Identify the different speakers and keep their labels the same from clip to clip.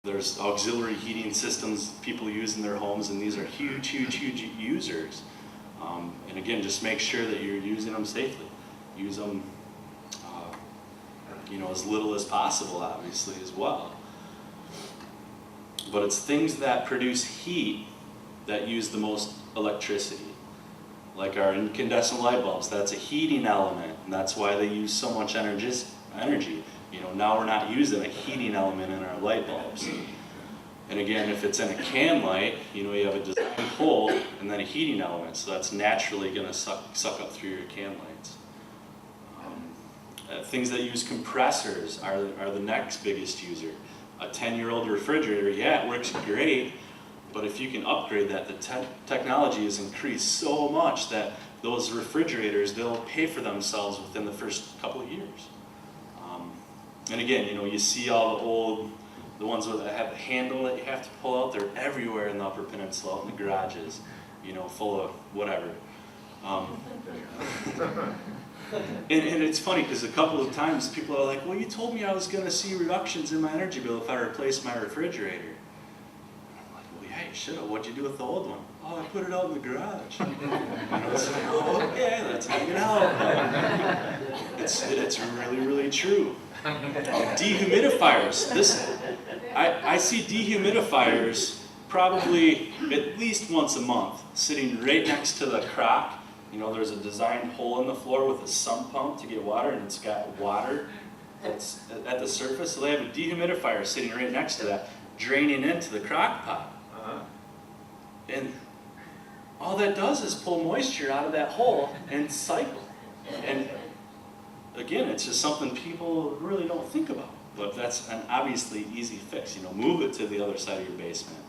Speaker 1: There's auxiliary heating systems people use in their homes, and these are huge users. And again, just make sure that you're using them safely. Use them, as little as possible, obviously, as well. But it's things that produce heat that use the most electricity. Like our incandescent light bulbs, that's a heating element, and that's why they use so much energy. Now we're not using a heating element in our light bulbs. And again, if it's in a can light, you have a design hole and then a heating element, so that's naturally going to suck up through your can lights. Things that use compressors are the next biggest user. A 10-year-old refrigerator, yeah, it works great, but if you can upgrade that, the technology has increased so much that those refrigerators, they'll pay for themselves within the first couple of years. And again, you see all the ones that have the handle that you have to pull out, they're everywhere in the Upper Peninsula, out in the garages, full of whatever. And it's funny because a couple of times people are like, well, you told me I was going to see reductions in my energy bill if I replaced my refrigerator. And I'm like, well, yeah, you should have. What'd you do with the old one? Oh, I put it out in the garage. It's like, oh, okay, that's how you help. It's really true. Dehumidifiers. I see dehumidifiers probably at least once a month, sitting right next to the crock. There's a designed hole in the floor with a sump pump to get water, and it's got water that's at the surface. So they have a dehumidifier sitting right next to that, draining into the crock pot. And all that does is pull moisture out of that hole and cycle. And again, it's just something people really don't think about. But that's an obviously easy fix. Move it to the other side of your basement.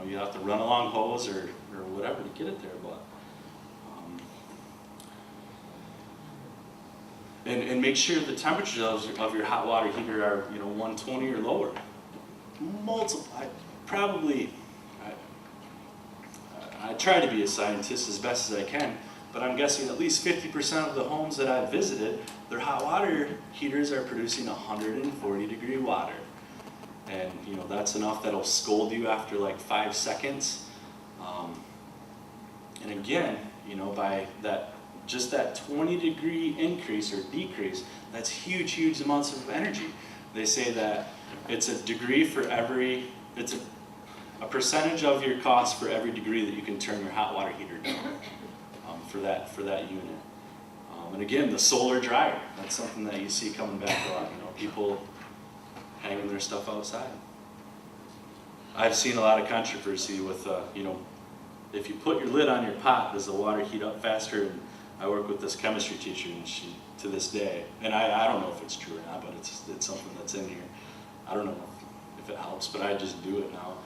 Speaker 1: You have to run a long hose or whatever to get it there. But and make sure the temperatures of your hot water heater are 120 or lower. Multiply. Probably. I try to be a scientist as best as I can, but I'm guessing at least 50% of the homes that I've visited, their hot water heaters are producing 140 degree water. And that's enough that'll scold you after like 5 seconds. And again, by just that 20 degree increase or decrease, that's huge amounts of energy. They say that it's a degree for it's a percentage of your cost for every degree that you can turn your hot water heater down for that unit. And again, the solar dryer, that's something that you see coming back a lot. People hanging their stuff outside. I've seen a lot of controversy with, if you put your lid on your pot, does the water heat up faster? And I work with this chemistry teacher, and she, to this day, and I don't know if it's true or not, but it's something that's in here. I don't know if it helps, but I just do it now.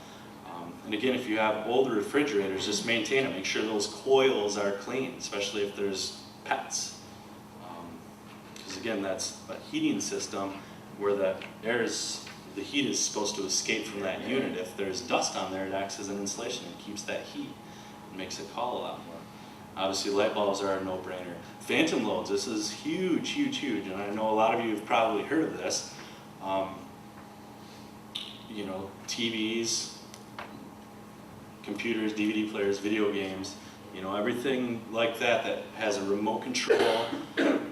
Speaker 1: And again, if you have older refrigerators, just maintain them. Make sure those coils are clean, especially if there's pets. Because again, that's a heating system where the heat is supposed to escape from that unit. If there's dust on there, it acts as an insulation and keeps that heat. It makes it call a lot more. Obviously, light bulbs are a no-brainer. Phantom loads, this is huge, and I know a lot of you have probably heard of this. TVs, computers, DVD players, video games, everything like that has a remote control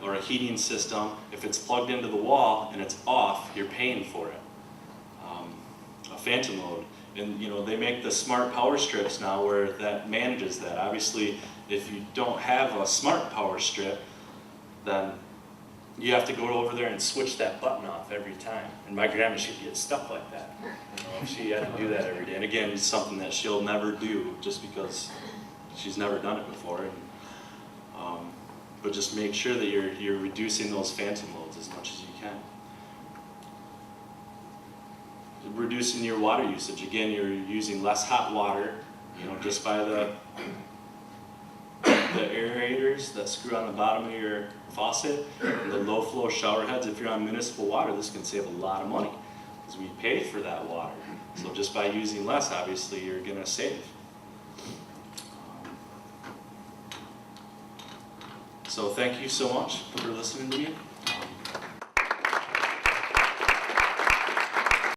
Speaker 1: or a heating system. If it's plugged into the wall and it's off, you're paying for it. A phantom load. And they make the smart power strips now where that manages that. Obviously, if you don't have a smart power strip, then you have to go over there and switch that button off every time. And my grandma, she'd get stuck like that. She had to do that every day. And again, it's something that she'll never do just because she's never done it before. But just make sure that you're reducing those phantom loads as much as you can. Reducing your water usage. Again, you're using less hot water, just by the aerators that screw on the bottom of your faucet, and the low flow shower heads. If you're on municipal water, this can save a lot of money because we pay for that water. So just by using less, obviously, you're going to save. So thank you so much for listening to me.